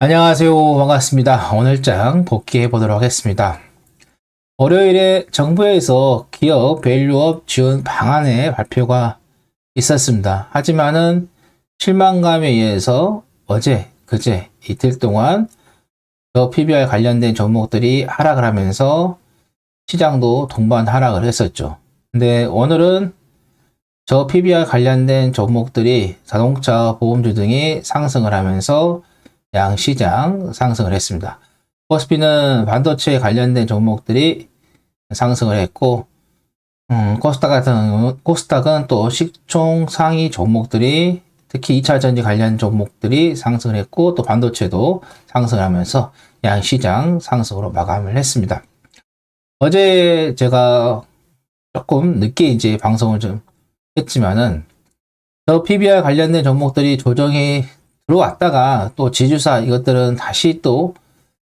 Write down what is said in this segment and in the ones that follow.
안녕하세요. 반갑습니다. 오늘장 복귀해 보도록 하겠습니다. 월요일에 정부에서 기업 밸류업 지원 방안의 발표가 있었습니다. 하지만은 실망감에 의해서 어제, 그제 이틀 동안 저 PBR 관련된 종목들이 하락을 하면서 시장도 동반 하락을 했었죠. 근데 오늘은 저 PBR 관련된 종목들이 자동차, 보험주 등이 상승을 하면서 양시장 상승을 했습니다. 코스피는 반도체 관련된 종목들이 상승을 했고, 코스닥은 또 시총 상위 종목들이 특히 2차 전지 관련 종목들이 상승을 했고, 또 반도체도 상승을 하면서 양시장 상승으로 마감을 했습니다. 어제 제가 조금 늦게 이제 방송을 좀 했지만은, 저 PBR 관련된 종목들이 조정이 들어왔다가 또 지주사 이것들은 다시 또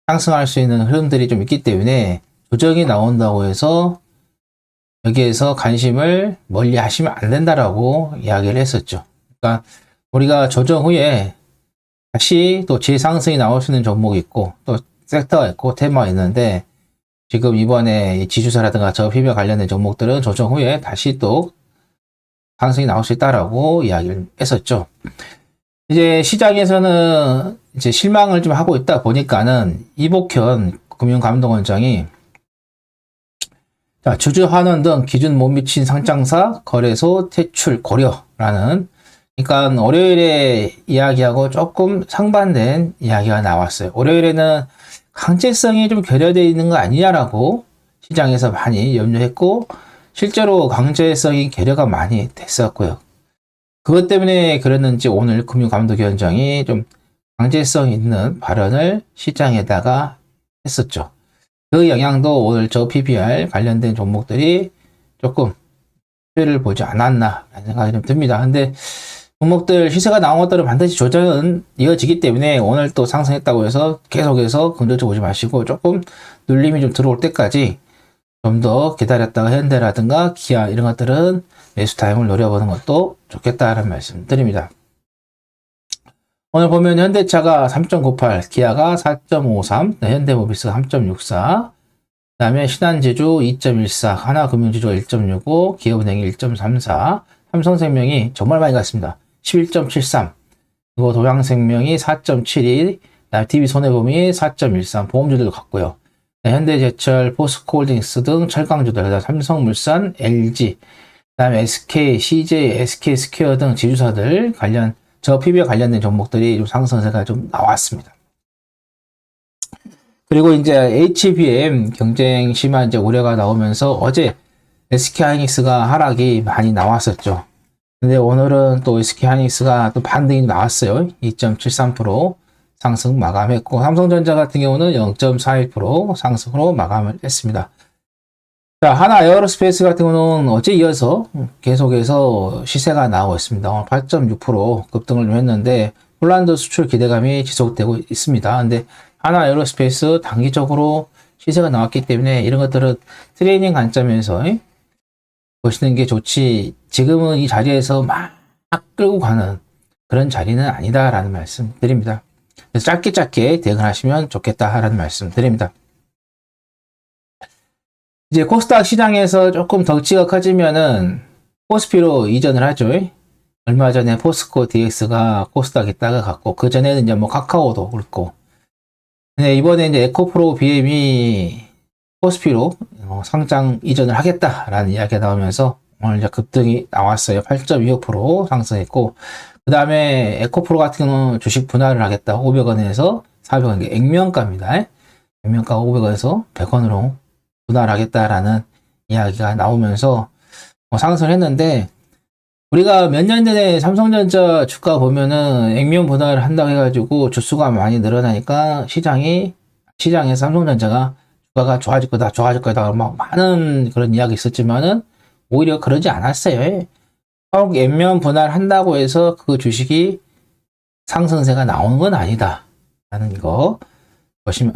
상승할 수 있는 흐름들이 좀 있기 때문에 조정이 나온다고 해서 여기에서 관심을 멀리 하시면 안 된다라고 이야기를 했었죠. 그러니까 우리가 조정 후에 다시 또 재상승이 나올 수 있는 종목이 있고 또 섹터가 있고 테마가 있는데 지금 이번에 지주사라든가 저 PBR 관련된 종목들은 조정 후에 다시 또 상승이 나올 수 있다라고 이야기를 했었죠. 이제 시장에서는 이제 실망을 좀 하고 있다 보니까는 이복현 금융감독원장이 주주환원 등 기준 못 미친 상장사 거래소 퇴출 고려라는, 그러니까 월요일에 이야기하고 조금 상반된 이야기가 나왔어요. 월요일에는 강제성이 좀 결여되어 있는 거 아니냐라고 시장에서 많이 염려했고 실제로 강제성이 결여가 많이 됐었고요. 그것 때문에 그랬는지 오늘 금융감독위원장이 좀 강제성 있는 발언을 시장에다가 했었죠. 그 영향도 오늘 저 PBR 관련된 종목들이 조금 피해를 보지 않았나 라는 생각이 좀 듭니다. 근데 종목들 시세가 나온 것들은 반드시 조정은 이어지기 때문에 오늘 또 상승했다고 해서 계속해서 긍정적으로 보지 마시고 조금 눌림이 좀 들어올 때까지 좀 더 기다렸다가 현대라든가 기아 이런 것들은 매수 타임을 노려보는 것도 좋겠다는 말씀 드립니다. 오늘 보면 현대차가 3.98, 기아가 4.53, 현대모비스가 3.64, 그 다음에 신한제주 2.14, 하나금융지주가 1.65, 기업은행이 1.34, 삼성생명이 정말 많이 갔습니다. 11.73, 그리고 도양생명이 4.72, 그다음에 DB손해보험이 4.13, 보험주들도 갔고요. 현대제철, 포스코홀딩스 등 철강주들, 삼성물산, LG, 그다음에 SK, CJ, SK스퀘어 등 지주사들 관련 저 PB와 관련된 종목들이 좀 상승세가 좀 나왔습니다. 그리고 이제 HBM 경쟁 심한 이제 우려가 나오면서 어제 SK하이닉스가 하락이 많이 나왔었죠. 근데 오늘은 또 SK하이닉스가 또 반등이 나왔어요. 2.73% 상승 마감했고 삼성전자 같은 경우는 0.41% 상승으로 마감을 했습니다. 자, 하나 에어로스페이스 같은 경우는 어제 이어서 계속해서 시세가 나오고 있습니다. 오늘 8.6% 급등을 좀 했는데 폴란드 수출 기대감이 지속되고 있습니다. 근데 하나 에어로스페이스 단기적으로 시세가 나왔기 때문에 이런 것들은 트레이닝 관점에서 보시는 게 좋지, 지금은 이 자리에서 막 끌고 가는 그런 자리는 아니다라는 말씀 드립니다. 그래서 짧게 대응하시면 좋겠다라는 말씀 드립니다. 이제 코스닥 시장에서 조금 덩치가 커지면은 코스피로 이전을 하죠. 얼마 전에 포스코 DX가 코스닥에 따라갔고, 그 전에는 이제 뭐 카카오도 그렇고. 근데 이번에 이제 에코프로 BM이 코스피로 상장 이전을 하겠다라는 이야기가 나오면서 오늘 이제 급등이 나왔어요. 8.25% 상승했고, 그 다음에 에코프로 같은 경우는 주식 분할을 하겠다. 500원에서 400원, 액면가입니다. 액면가 500원에서 100원으로 분할하겠다라는 이야기가 나오면서 상승을 했는데, 우리가 몇 년 전에 삼성전자 주가 보면은 액면 분할을 한다고 해가지고 주수가 많이 늘어나니까 시장에서 삼성전자가 주가가 좋아질 거다 막 많은 그런 이야기 있었지만은 오히려 그러지 않았어요. 꼭 액면 분할 한다고 해서 그 주식이 상승세가 나오는 건 아니다 라는 거 보시면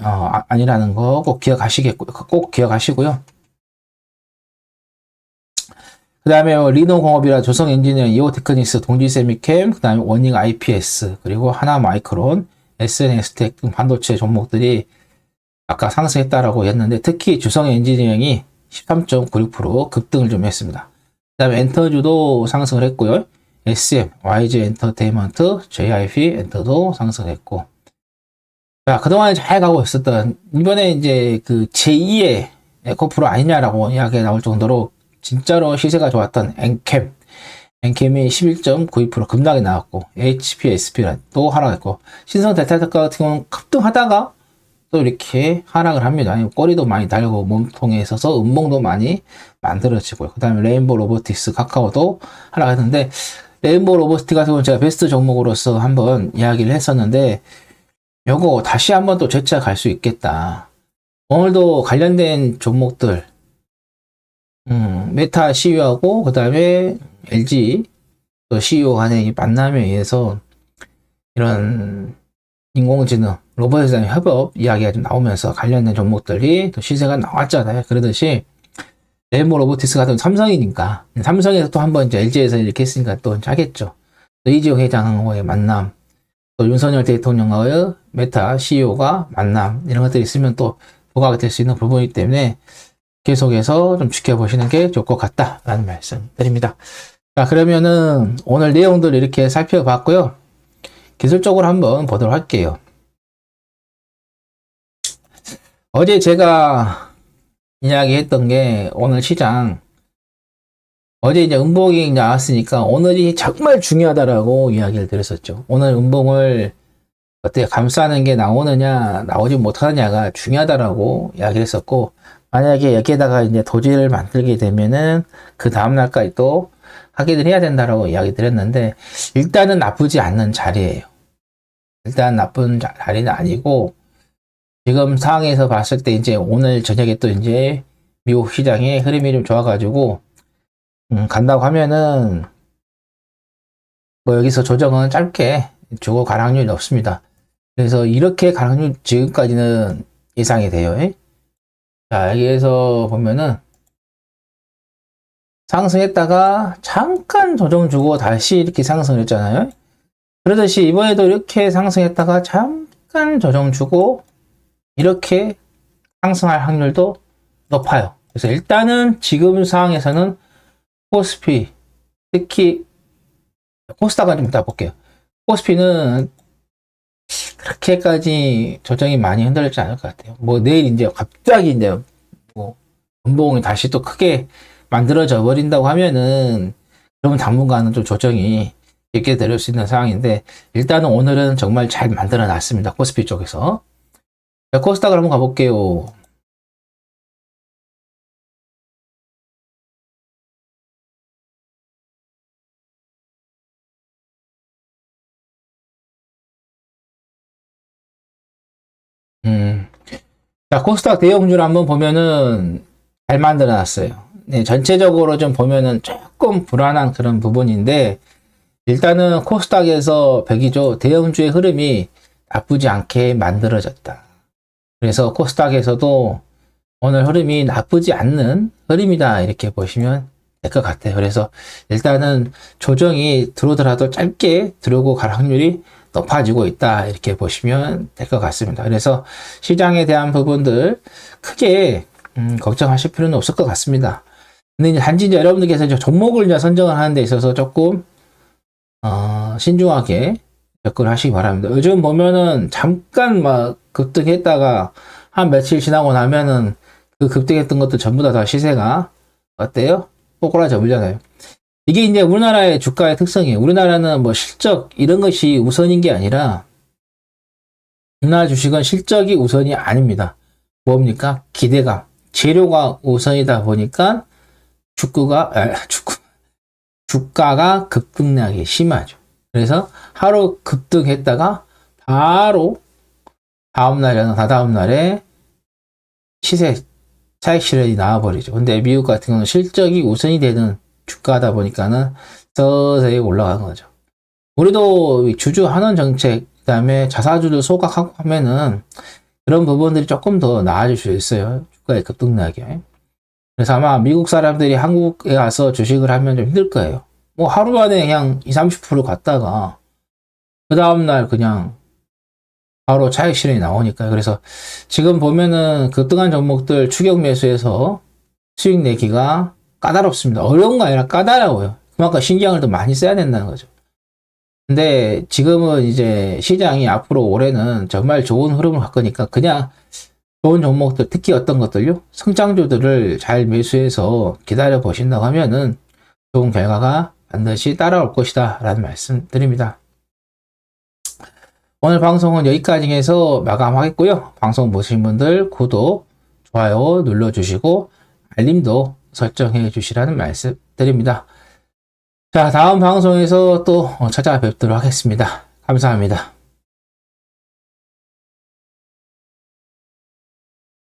아니라는 거 꼭 기억하시고요. 그 다음에 리노공업이라 조성엔지니어링, 이오테크닉스, 동지세미캠, 그 다음에 원익 IPS, 그리고 하나마이크론, SNS 텍 등 반도체 종목들이 아까 상승했다라고 했는데 특히 주성 엔지니어링이 13.96% 급등을 좀 했습니다. 그 다음에 엔터주도 상승을 했고요. SM, YG 엔터테인먼트, JIP 엔터도 상승했고. 자, 그동안 잘 가고 있었던, 이번에 이제 그 제2의 에코프로 아니냐라고 이야기가 나올 정도로 진짜로 시세가 좋았던 엔캠. 엔캠이 11.92% 급락이 나왔고, HPSP는 또 하락했고, 신성 대타特 같은 경우는 급등하다가 또 이렇게 하락을 합니다. 꼬리도 많이 달고 몸통에 있어서 음봉도 많이 만들어지고요. 그 다음에 레인보우 로보틱스, 카카오도 하락했는데, 레인보우 로보틱스 같은 경우는 제가 베스트 종목으로서 한번 이야기를 했었는데, 요거 다시 한번 또 재차갈 수 있겠다. 오늘도 관련된 종목들, 메타 CEO하고 그 다음에 LG 또 CEO 간의 만남에 의해서 이런 인공지능, 로봇에 대한 협업 이야기가 좀 나오면서 관련된 종목들이 또 시세가 나왔잖아요. 그러듯이 레인보우 로보틱스 같은 삼성이니까 삼성에서 또 한번 이제 LG에서 이렇게 했으니까 또 하겠죠. 또 이재용 회장과의 만남, 또 윤석열 대통령과의 메타 CEO가 만남 이런 것들이 있으면 또 부각이 될 수 있는 부분이기 때문에 계속해서 좀 지켜보시는 게 좋을 것 같다라는 말씀 드립니다. 자, 그러면은 오늘 내용들 이렇게 살펴봤고요. 기술적으로 한번 보도록 할게요. 어제 제가 이야기했던 게 오늘 시장 어제 이제 음봉이 나왔으니까 오늘이 정말 중요하다라고 이야기를 드렸었죠. 오늘 음봉을 어떻게 감싸는 게 나오느냐 나오지 못하느냐가 중요하다라고 이야기를 했었고, 만약에 여기에다가 이제 도지를 만들게 되면은 그 다음날까지 또 확인을 해야 된다라고 이야기 드렸는데, 일단은 나쁘지 않는 자리예요. 일단 나쁜 자리는 아니고, 지금 상황에서 봤을 때 이제 오늘 저녁에 또 이제 미국 시장의 흐름이 좀 좋아가지고 간다고 하면은 뭐 여기서 조정은 짧게 주고 갈 확률이 없습니다. 그래서 이렇게 갈 확률 지금까지는 예상이 돼요. 자, 여기에서 보면은 상승했다가 잠깐 조정 주고 다시 이렇게 상승을 했잖아요. 그러듯이 이번에도 이렇게 상승했다가 잠깐 조정 주고 이렇게 상승할 확률도 높아요. 그래서 일단은 지금 상황에서는 코스피, 특히 코스닥은 좀 이따 볼게요. 코스피는 그렇게까지 조정이 많이 흔들리지 않을 것 같아요. 뭐 내일 이제 갑자기 이제 뭐 음봉이 다시 또 크게 만들어져 버린다고 하면은 그러면 당분간은 좀 조정이 있게 될 수 있는 상황인데, 일단은 오늘은 정말 잘 만들어 놨습니다. 코스피 쪽에서. 자, 코스닥을 한번 가볼게요. 자, 코스닥 대형주를 한번 보면은 잘 만들어 놨어요. 네, 전체적으로 좀 보면은 조금 불안한 그런 부분인데, 일단은 코스닥에서 백이조 대형주의 흐름이 나쁘지 않게 만들어졌다. 그래서 코스닥에서도 오늘 흐름이 나쁘지 않는 흐름이다, 이렇게 보시면 될 것 같아요. 그래서 일단은 조정이 들어오더라도 짧게 들어오고 갈 확률이 높아지고 있다, 이렇게 보시면 될 것 같습니다. 그래서 시장에 대한 부분들 크게 걱정하실 필요는 없을 것 같습니다. 근데 이제 단지 이제 여러분들께서 이제 종목을 이제 선정을 하는 데 있어서 조금 신중하게 접근을 하시기 바랍니다. 요즘 보면은 잠깐 막 급등했다가 한 며칠 지나고 나면은 그 급등했던 것도 전부 다 시세가 어때요? 꼬꾸라져 버리잖아요. 이게 이제 우리나라의 주가의 특성이에요. 우리나라는 뭐 실적 이런 것이 우선인 게 아니라, 우리나라 주식은 실적이 우선이 아닙니다. 뭡니까? 기대감, 재료가 우선이다 보니까 주가가 급등락이 심하죠. 그래서 하루 급등했다가 바로 다음날이나 다다음날에 시세 차익 실현이 나와버리죠. 근데 미국 같은 경우는 실적이 우선이 되는 주가다 보니까는 서서히 올라가는 거죠. 우리도 주주 환원 정책, 그 다음에 자사주를 소각하고 하면은 그런 부분들이 조금 더 나아질 수 있어요. 주가의 급등락이. 그래서 아마 미국 사람들이 한국에 와서 주식을 하면 좀 힘들 거예요. 뭐 하루 만에 그냥 20, 30% 갔다가 그 다음날 그냥 바로 차익 실현이 나오니까요. 그래서 지금 보면은 급등한 종목들 추격 매수해서 수익 내기가 까다롭습니다. 어려운 거 아니라 까다로워요. 그만큼 신경을 더 많이 써야 된다는 거죠. 근데 지금은 이제 시장이 앞으로 올해는 정말 좋은 흐름을 갈 거니까 그냥 좋은 종목들, 특히 어떤 것들요? 성장주들을 잘 매수해서 기다려 보신다고 하면은 좋은 결과가 반드시 따라올 것이다 라는 말씀 드립니다. 오늘 방송은 여기까지 해서 마감하겠고요. 방송 보신 분들 구독, 좋아요 눌러주시고 알림도 설정해 주시라는 말씀 드립니다. 자, 다음 방송에서 또 찾아뵙도록 하겠습니다. 감사합니다.